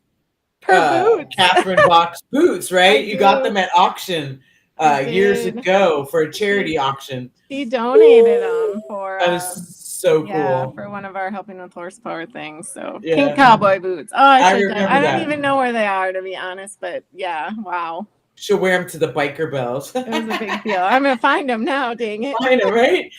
S2: her boots.
S1: Catherine Bach's boots,
S2: I
S1: right? You got
S2: do.
S1: them at auction
S2: I
S1: years
S2: did.
S1: ago for a
S2: She
S1: charity auction.
S2: she donated them
S1: Woo!
S2: for
S1: That is so
S2: yeah,
S1: cool.
S2: for one of our helping with horsepower things. So pink
S1: Yeah,
S2: cowboy boots. Oh, I
S1: I
S2: should have.
S1: remember
S2: I don't
S1: that.
S2: even know where they are, to be honest. But yeah, wow,
S1: She'll wear them to the biker bells.
S2: it was a big deal. I'm gonna find them now. Dang it.
S1: I know, right?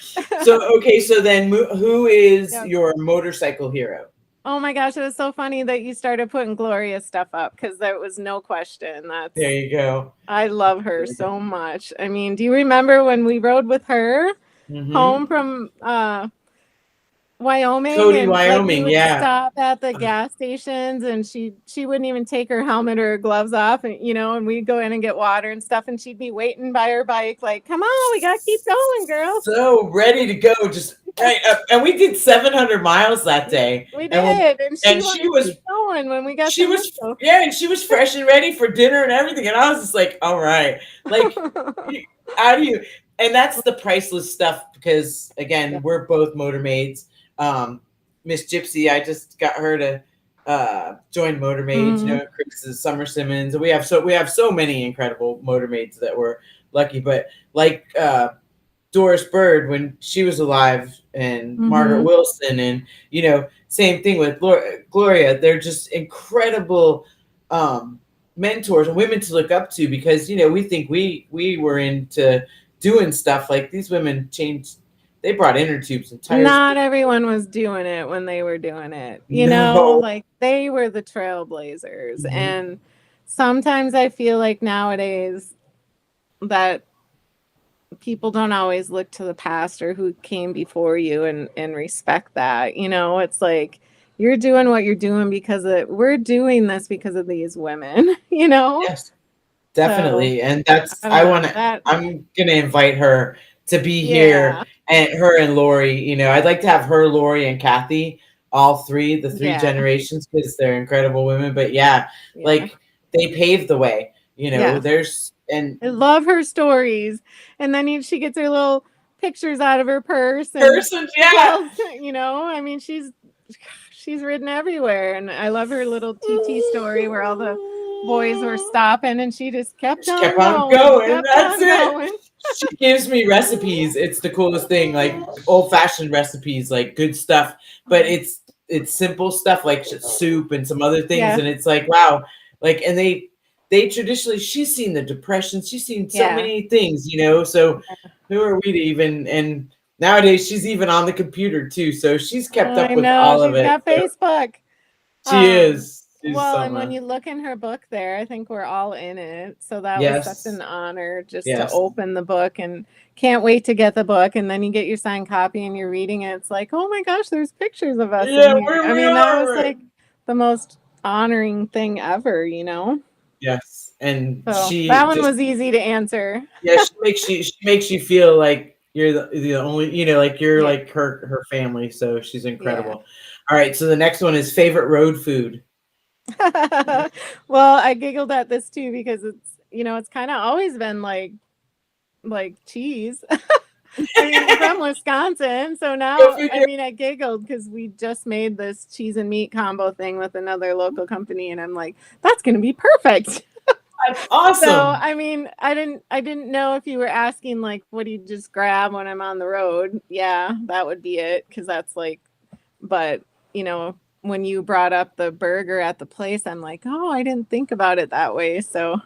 S1: So okay, so then who is
S2: Yep.
S1: your motorcycle hero?
S2: Oh my gosh, it was so funny that you started putting Gloria's stuff up, because there was no question.
S1: There you go.
S2: I love her so much. I mean, do you remember when we rode with her
S1: Mm-hmm.
S2: home from Wyoming,
S1: Cody,
S2: and like we
S1: Wyoming.
S2: would
S1: Yeah.
S2: stop at the gas stations, and she wouldn't even take her helmet or her gloves off, and and we'd go in and get water and stuff, and she'd be waiting by her bike like, come on, we gotta keep going, girl.
S1: So ready to go, just right up. And we did 700 miles that day.
S2: We
S1: And when,
S2: did, and she
S1: and
S2: wanted
S1: she
S2: to
S1: was
S2: keep going when we got
S1: she
S2: to
S1: was
S2: Mitchell.
S1: yeah, and she was fresh and ready for dinner and everything. And I was just like, all right, like how do you? And that's the priceless stuff, because again, we're both Motormates. Miss Gypsy, I just got her to join Motormates.
S2: Mhm.
S1: Chris is Summer Simmons. We have so many incredible Motormates that we're lucky. But like Doris Bird when she was alive, and Margaret
S2: Mhm.
S1: Wilson, and same thing with Gloria. They're just incredible mentors and women to look up to, because we think we were into doing stuff like these women changed. They brought inner tubes and tires.
S2: Not everyone was doing it when they were doing it.
S1: No.
S2: Like, they were the trailblazers.
S1: Mhm.
S2: And sometimes I feel like nowadays that people don't always look to the past or who came before you, and respect that. It's like, you're doing what you're doing because we're doing this because of these women,
S1: Yes,
S2: So
S1: definitely. And that's
S2: I don't know that.
S1: I'm gonna invite her to be here,
S2: Yeah.
S1: and her and Lori. I'd like to have her, Lori, and Kathy, all three, the three
S2: Yeah.
S1: generations, because they're incredible women. But yeah,
S2: Yeah.
S1: like they paved the way.
S2: Yeah.
S1: There's and
S2: I love her stories. And then she gets her little pictures out of her purse and
S1: persons, yeah.
S2: tells, I mean, she's ridden everywhere. And I love her little TT story where all the boys were stopping, and she just kept
S1: She kept
S2: on
S1: on
S2: going,
S1: going.
S2: kept
S1: That's
S2: on
S1: it.
S2: going.
S1: She gives me recipes. It's the coolest thing, like old-fashioned recipes, like good stuff. But it's simple stuff like soup and some other things,
S2: Yeah.
S1: and it's like, wow, like, and they traditionally, she's seen the Depression, she's seen so
S2: Yeah.
S1: many things, so who are we to even? And nowadays she's even on the computer too, so she's kept
S2: I
S1: up with
S2: know.
S1: all of
S2: She's
S1: it.
S2: got
S1: So
S2: Facebook.
S1: she is.
S2: Well, and when you look in her book there, I think we're all in it. So that was such an honor just to open the book, and can't wait to get the book. And then you get your signed copy and you're reading it. It's like, oh my gosh, there's pictures of us in here. I mean, that was like the most honoring thing ever, you know?
S1: Yes. And
S2: so that one was easy to answer.
S1: Yeah, she makes you feel like you're the only, you know, like you're like her family. So she's incredible. All right. So the next one is favorite road food.
S2: Well, I giggled at this too because it's, you know, it's kind of always been like cheese. I mean, from Wisconsin. So now, I mean, I giggled because we just made this cheese and meat combo thing with another local company, and I'm like, that's going to be perfect.
S1: That's awesome.
S2: So, I mean, I didn't know if you were asking like, what do you just grab when I'm on the road? Yeah, that would be it. Cause that's like, but you know, when you brought up the burger at the place, I'm like, oh, I didn't think about it that way. So,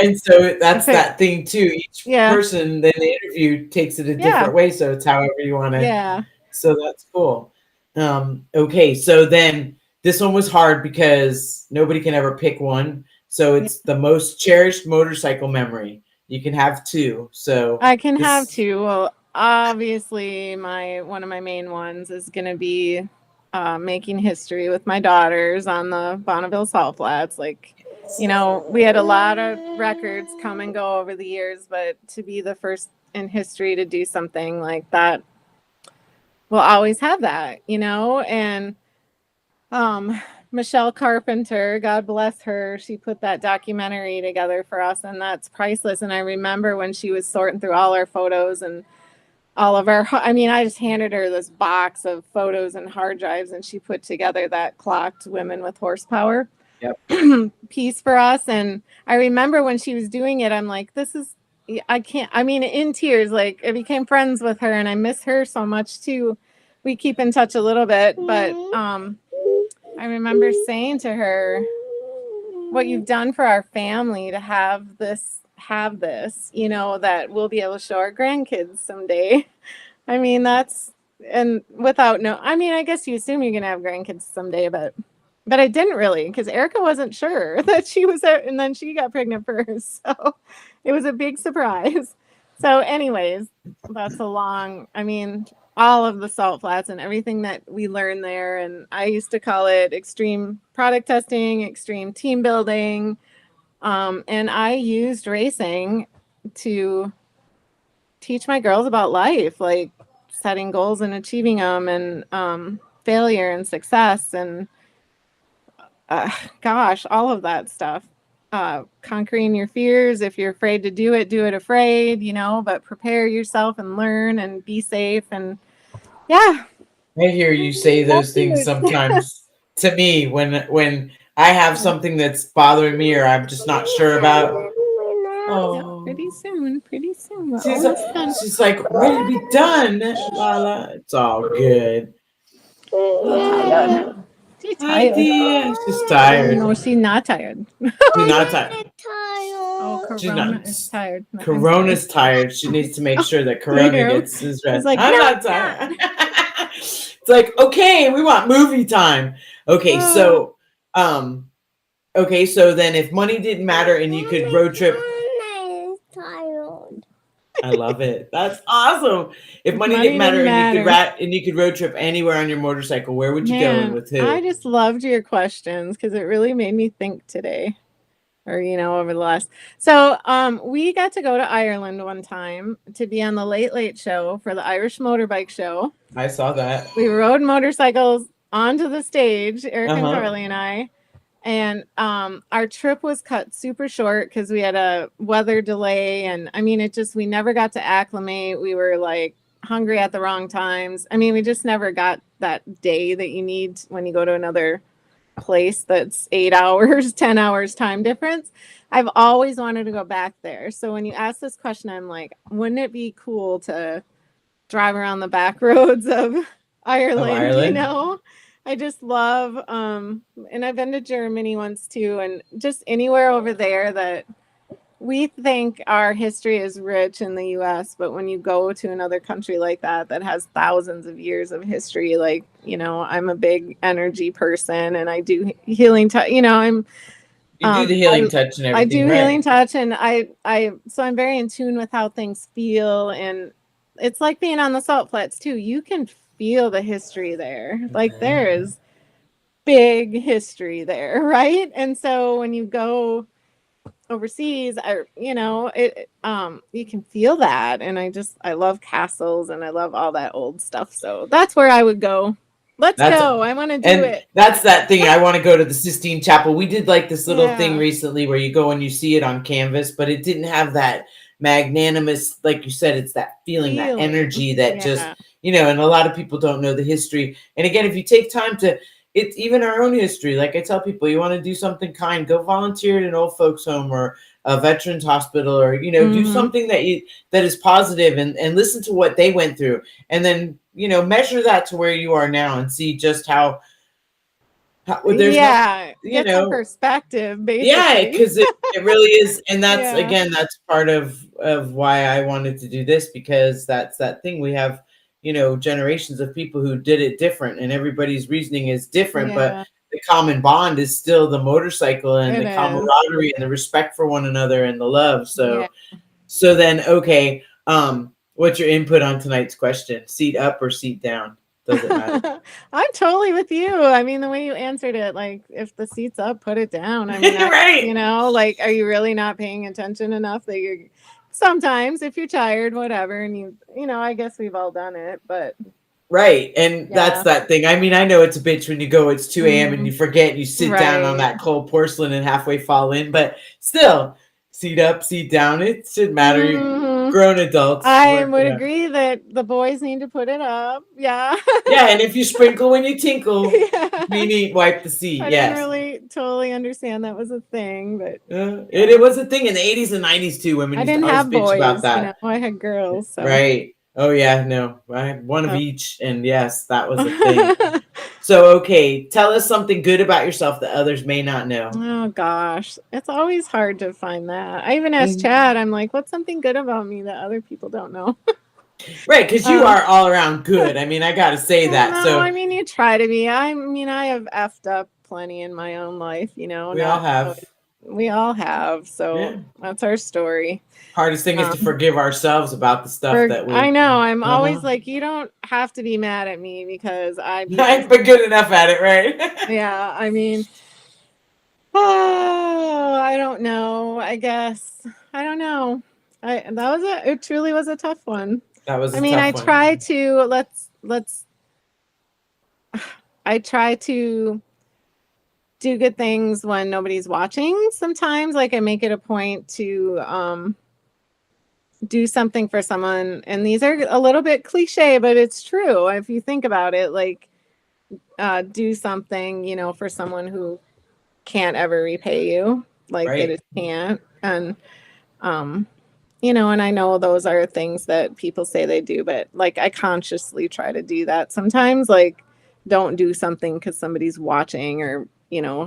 S1: and so that's that thing too. Each person in the interview takes it a different way. So it's however you want to.
S2: Yeah.
S1: So that's cool. Okay. So then this one was hard because nobody can ever pick one. So it's the most cherished motorcycle memory. You can have two. So
S2: I can have two. Well, obviously one of my main ones is going to be making history with my daughters on the Bonneville Salt Flats. Like, you know, we had a lot of records come and go over the years, but to be the first in history to do something like that, we'll always have that, you know. And Michelle Carpenter, God bless her, she put that documentary together for us, and that's priceless. And I remember when she was sorting through all our photos and all of our, I mean, I just handed her this box of photos and hard drives, and she put together that Klock Women with Horsepower piece for us. And I remember when she was doing it, I'm like, this is, I can't, I mean, in tears, like I became friends with her and I miss her so much too. We keep in touch a little bit, but I remember saying to her, what you've done for our family to have this, you know, that we'll be able to show our grandkids someday. I mean, that's, and without I mean, I guess you assume you're going to have grandkids someday, but I didn't really, because Erica wasn't sure that she was there, and then she got pregnant first. So it was a big surprise. So anyways, that's a long, I mean, all of the Salt Flats and everything that we learned there. And I used to call it extreme product testing, extreme team building. And I used racing to teach my girls about life, like setting goals and achieving them, and failure and success, and gosh, all of that stuff. Conquering your fears. If you're afraid to do it afraid, you know, but prepare yourself and learn and be safe. And I
S1: hear you say those things sometimes to me when I have something that's bothering me or I'm just not sure about.
S2: Oh, pretty soon.
S1: She's like, ready to be done, Lala. It's all good.
S2: She's tired.
S1: She's tired.
S2: No, she's not tired.
S1: She's not tired.
S2: Oh, Corona is tired. No,
S1: Corona's tired. She needs to make sure that Corona gets his rest.
S2: Like,
S1: I'm not tired. It's like, okay, we want movie time. Okay, so then if money didn't matter and you could road trip. I love it. That's awesome. If money didn't matter and you could road trip anywhere on your motorcycle, where would you go and with who?
S2: I just loved your questions because it really made me think today, or you know, over the last. So we got to go to Ireland one time to be on the Late Late Show for the Irish Motorbike Show.
S1: I saw that.
S2: We rode motorcycles onto the stage, Eric and Carly and I. And our trip was cut super short because we had a weather delay. And I mean, we never got to acclimate. We were like hungry at the wrong times. I mean, we just never got that day that you need when you go to another place that's 8 hours, 10 hours time difference. I've always wanted to go back there. So when you ask this question, I'm like, wouldn't it be cool to drive around the back roads of Ireland. You know? I just love, and I've been to Germany once too, and just anywhere over there that we think our history is rich in the US, but when you go to another country like that has thousands of years of history, like, I'm a big energy person and I do healing, I'm
S1: You do the healing touch and
S2: I
S1: everything,
S2: do healing
S1: right?
S2: touch, and so I'm very in tune with how things feel, and it's like being on the salt flats too. You can feel the history there. Like there is big history there, right? And so when you go overseas, you can feel that, and I love castles and I love all that old stuff. So that's where I would go. Let's
S1: That's
S2: go. I want to do
S1: and
S2: it.
S1: that's that thing. I want to go to the Sistine Chapel. We did like this little thing
S2: Yeah.
S1: recently where you go and you see it on canvas, but it didn't have that magnanimous, like you said, it's that feeling, that
S2: Feeling.
S1: energy that just,
S2: Yeah.
S1: and a lot of people don't know the history. And again, if you take time to, it's even our own history. Like I tell people, you want to do something kind, go volunteer at an old folks home or a veterans hospital, or, do something that is positive, and listen to what they went through. And then, measure that to where you are now and see just how there's no,
S2: Get some perspective,
S1: yeah,
S2: basically.
S1: because it really is. And that's,
S2: Yeah.
S1: again, that's part of why I wanted to do this, because that's that thing. We have, generations of people who did it different, and everybody's reasoning is different, but
S2: Yeah,
S1: the common bond is still the motorcycle and
S2: it
S1: the
S2: is.
S1: camaraderie and the respect for one another and the love.
S2: Yeah.
S1: So then, okay, what's your input on tonight's question? Seat up or seat down? Does it matter?
S2: I'm totally with you. I mean, the way you answered it, like, if the seat's up, put it down. I mean,
S1: Right.
S2: like, are you really not paying attention enough that you're sometimes if you're tired, whatever, and I guess we've all done it, but
S1: Right. And that's
S2: yeah.
S1: that thing. I mean, I know it's a bitch when you go, it's 2 a.m. and
S2: Mhm.
S1: you forget, you sit down on
S2: Right.
S1: that cold porcelain and halfway fall in, but still, seat up, seat down. It shouldn't matter.
S2: Mhm.
S1: Grown adults
S2: I
S1: work
S2: would
S1: it out.
S2: agree that the boys need to put it up. Yeah.
S1: Yeah. And if you sprinkle when you tinkle,
S2: Yeah.
S1: we need wipe the seat.
S2: I didn't
S1: Yes.
S2: really totally understand that was a thing, but
S1: It was a thing in the 80s and 90s too. Women
S2: I
S1: used to
S2: didn't
S1: always
S2: have
S1: bitch about
S2: boys,
S1: that.
S2: I had girls, so.
S1: Right. Oh yeah, no. I had one of
S2: Oh.
S1: each, and yes, that was a thing. So okay, tell us something good about yourself that others may not know.
S2: Oh gosh, it's always hard to find that. I even asked
S1: Mhm.
S2: Chad, I'm like, what's something good about me that other people don't know?
S1: Right, because you
S2: Um,
S1: are all around good. I mean, I got to say that.
S2: no, I
S1: So
S2: mean, you try to be. I have effed up plenty in my own life,
S1: we all
S2: not
S1: have.
S2: always. We all have, so
S1: Yeah.
S2: that's our story.
S1: Hardest thing is to
S2: Um,
S1: forgive ourselves about the stuff that
S2: I
S1: we.
S2: know, I'm always
S1: Uh-huh.
S2: like, you don't have to be mad at me because I beat
S1: I've
S2: myself.
S1: been good enough at it, right?
S2: Yeah, I mean, oh, I don't know. I guess I don't know. It truly was a tough one.
S1: That was
S2: I
S1: a
S2: mean,
S1: tough one.
S2: I try to do good things when nobody's watching. Sometimes, like I make it a point to do something for someone, and these are a little bit cliche, but it's true if you think about it. Like, do something, for someone who can't ever repay you. Like they
S1: Right.
S2: just can't, and um and I know those are things that people say they do, but like I consciously try to do that sometimes. Like, don't do something because somebody's watching, or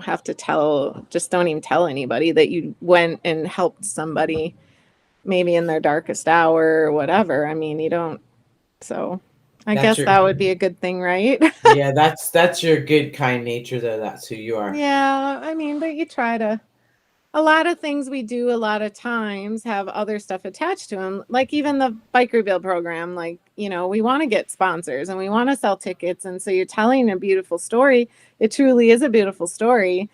S2: have to just don't even tell anybody that you went and helped somebody maybe in their darkest hour or whatever. I mean, you don't. So I
S1: That's
S2: guess
S1: your.
S2: that would be a good thing, right?
S1: Yeah, that's your good, kind nature, though. That's who you are.
S2: Yeah, I mean, but you try to. A lot of things we do a lot of times have other stuff attached to them, like even the bike rebuild program. Like, we want to get sponsors and we want to sell tickets, and so you're telling a beautiful story. It truly is a beautiful story,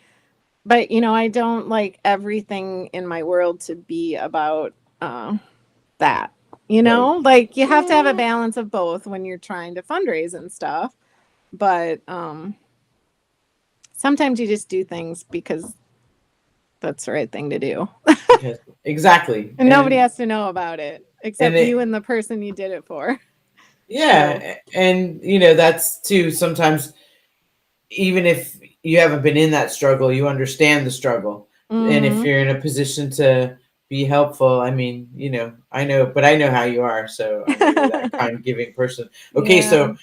S2: but I don't like everything in my world to be about that.
S1: Right.
S2: Like you have to have a balance of both when you're trying to fundraise and stuff, but sometimes you just do things because that's the right thing to do.
S1: Because exactly.
S2: And nobody has to know about it
S1: And
S2: except you
S1: it
S2: and the person you did it for. So,
S1: Yeah, and that's too sometimes, even if you haven't been in that struggle, you understand the struggle. And if
S2: mhm.
S1: you're in a position to be helpful, I mean, but I know how you are, so I know you're that kind, giving person. Okay,
S2: Yeah.
S1: so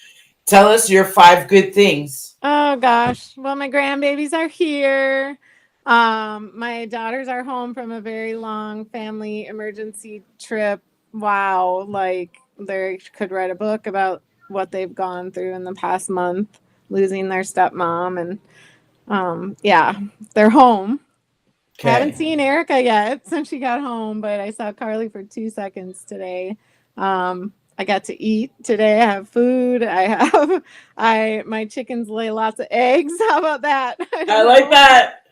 S1: tell us your 5 good things.
S2: Oh gosh. Well, my grandbabies are here. My daughters are home from a very long family emergency trip. Wow, like they could write a book about what they've gone through in the past month, losing their stepmom, and yeah, they're home. Haven't
S1: Okay.
S2: seen Erica yet since she got home, but I saw Carly for 2 seconds today. I got to eat today. I have food. My chickens lay lots of eggs. How about that?
S1: I like that.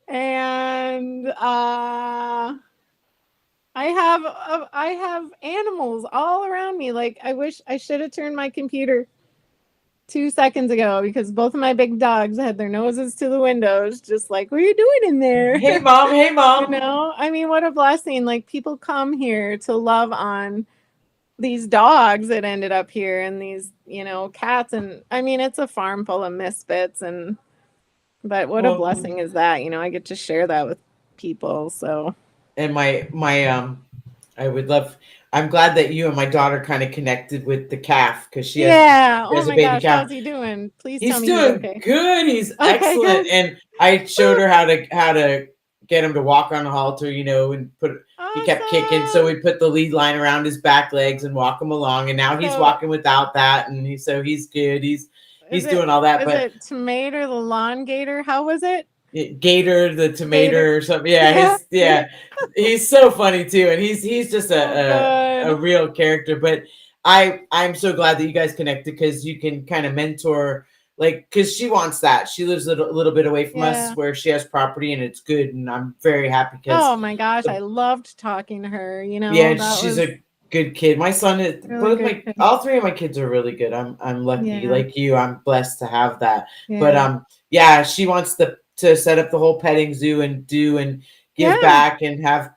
S2: And I have animals all around me. Like I wish I should have turned my computer 2 seconds ago because both of my big dogs had their noses to the windows, just like, what are you doing in there?
S1: Hey, Mom. Hey, Mom.
S2: I mean, what a blessing. Like people come here to love on these dogs that ended up here and these, cats. And I mean, it's a farm full of misfits but what a blessing is that, I get to share that with people. So,
S1: and I'm glad that you and my daughter kind of connected with the calf because she has
S2: oh
S1: a
S2: my
S1: baby
S2: gosh,
S1: calf.
S2: how's he doing? Please tell
S1: He's
S2: me he's
S1: doing
S2: okay.
S1: good. He's
S2: Okay,
S1: excellent.
S2: good.
S1: And I showed her how to get him to walk on a halter, and he kept kicking. So we put the lead line around his back legs and walk him along. And now he's walking without that. And he's good. He's doing all that.
S2: Is it Tomato the lawn gator? How was it?
S1: Gator the tomato or something. Yeah, he's so funny too, and he's just a real character. But I'm so glad that you guys connected because you can kind of mentor, like, because she wants that. She lives a little bit away from us where she has property, and it's good, and I'm very happy because
S2: oh my gosh, I loved talking to her.
S1: She's a good kid. My son is all three of my kids are really good. I'm lucky, like you. I'm blessed to have that. But she wants to set up the whole petting zoo and give back and have,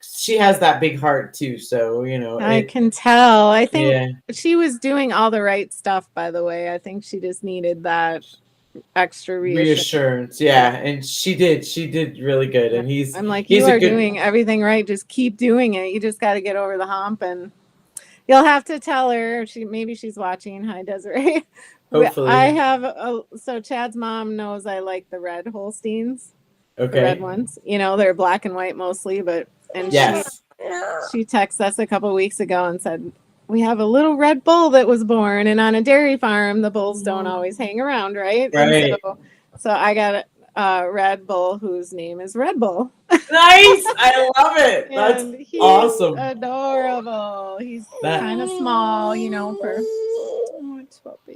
S1: she has that big heart too. So,
S2: I can tell. I think she was doing all the right stuff, by the way. I think she just needed that extra reassurance.
S1: Yeah. And she did really good. And
S2: I'm like, you are doing everything right. Just keep doing it. You just got to get over the hump, and you'll have to tell her. Maybe she's watching. Hi, Desiree.
S1: Hopefully.
S2: So Chad's mom knows I like the red Holsteins.
S1: Okay.
S2: The red ones. They're black and white mostly, she texted us a couple weeks ago and said, we have a little red bull that was born, and on a dairy farm, the bulls don't always hang around, right?
S1: Right.
S2: And so I got a red bull whose name is Red Bull.
S1: Nice. I love it. That's awesome.
S2: Adorable. He's kind of small,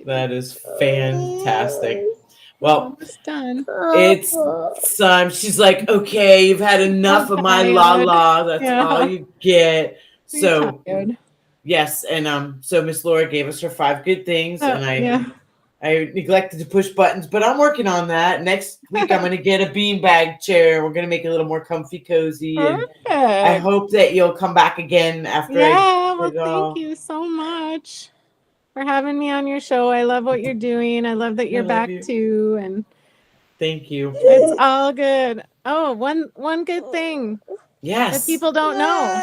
S1: that is fantastic. Well,
S2: almost done.
S1: It's time. She's like, okay, you've had enough of my la. That's all you get. So yes, and so Miss Laura gave us her 5 good things, and I neglected to push buttons, but I'm working on that. Next week, I'm going to get a beanbag chair. We're going to make it a little more comfy, cozy, and I hope that you'll come back again after.
S2: Thank you so much for having me on your show. I love what you're doing. I love that you're back too, and
S1: thank you.
S2: It's all good. Oh, one good thing.
S1: Yes.
S2: That people don't know.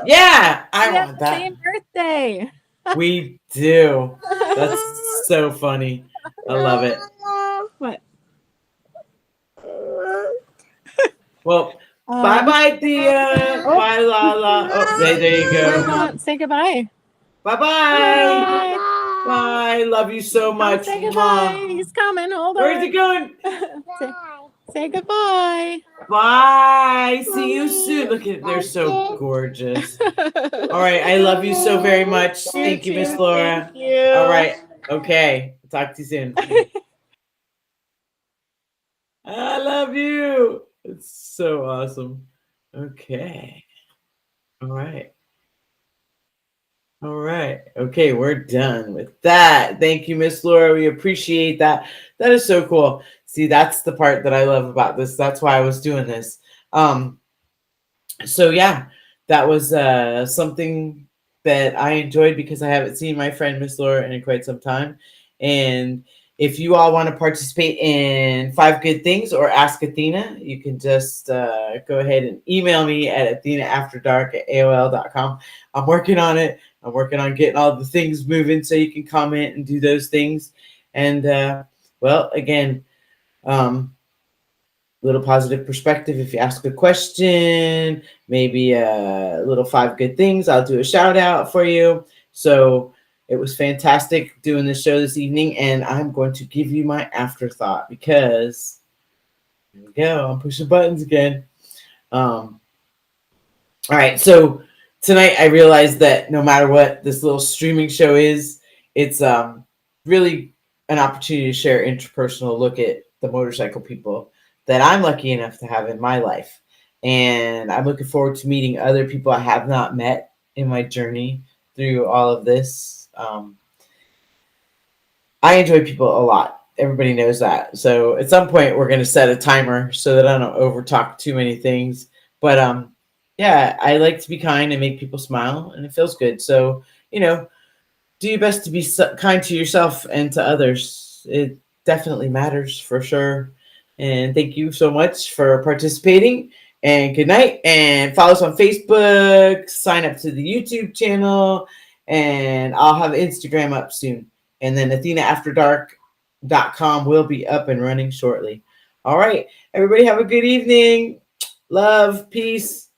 S1: Yeah, I want that.
S2: Same birthday.
S1: We do. That's so funny. I love it.
S2: What?
S1: Well, bye-bye, Thea. Bye, Lala. Oh, there you go.
S2: Say goodbye.
S1: Bye-bye. Bye. Love you so much.
S2: Say goodbye. He's coming. Hold on.
S1: Where's he going?
S2: Say goodbye.
S1: Bye. See you soon. Look at, they're so gorgeous. All right. I love you so very much. Thank you, Miss Laura.
S2: Thank you.
S1: All right. Okay. Talk to you soon. I love you. It's so awesome. Okay. All right. All right. Okay, we're done with that. Thank you, Miss Laura. We appreciate that. That is so cool. See, that's the part that I love about this. That's why I was doing this. So yeah, that was something that I enjoyed because I haven't seen my friend Miss Laura in quite some time. And if you all want to participate in 5 Good Things or Ask Athena, you can just go ahead and email me at athenaafterdark@aol.com. I'm working on it. I'm working on getting all the things moving so you can comment and do those things. And, well, again, little positive perspective. If you ask a question, maybe a little 5 good things, I'll do a shout out for you. So it was fantastic doing this show this evening, and I'm going to give you my afterthought because here we go. I'm pushing buttons again. All right, so tonight I realized that no matter what this little streaming show is, it's really an opportunity to share interpersonal look at the motorcycle people that I'm lucky enough to have in my life. And I'm looking forward to meeting other people I have not met in my journey through all of this. I enjoy people a lot. Everybody knows that. So at some point we're going to set a timer so that I don't over talk too many things. But yeah, I like to be kind and make people smile, and it feels good. So, do your best to be kind to yourself and to others. It definitely matters for sure. And thank you so much for participating. And good night. And follow us on Facebook. Sign up to the YouTube channel. And I'll have Instagram up soon. And then AthenaAfterDark.com will be up and running shortly. All right. Everybody have a good evening. Love. Peace.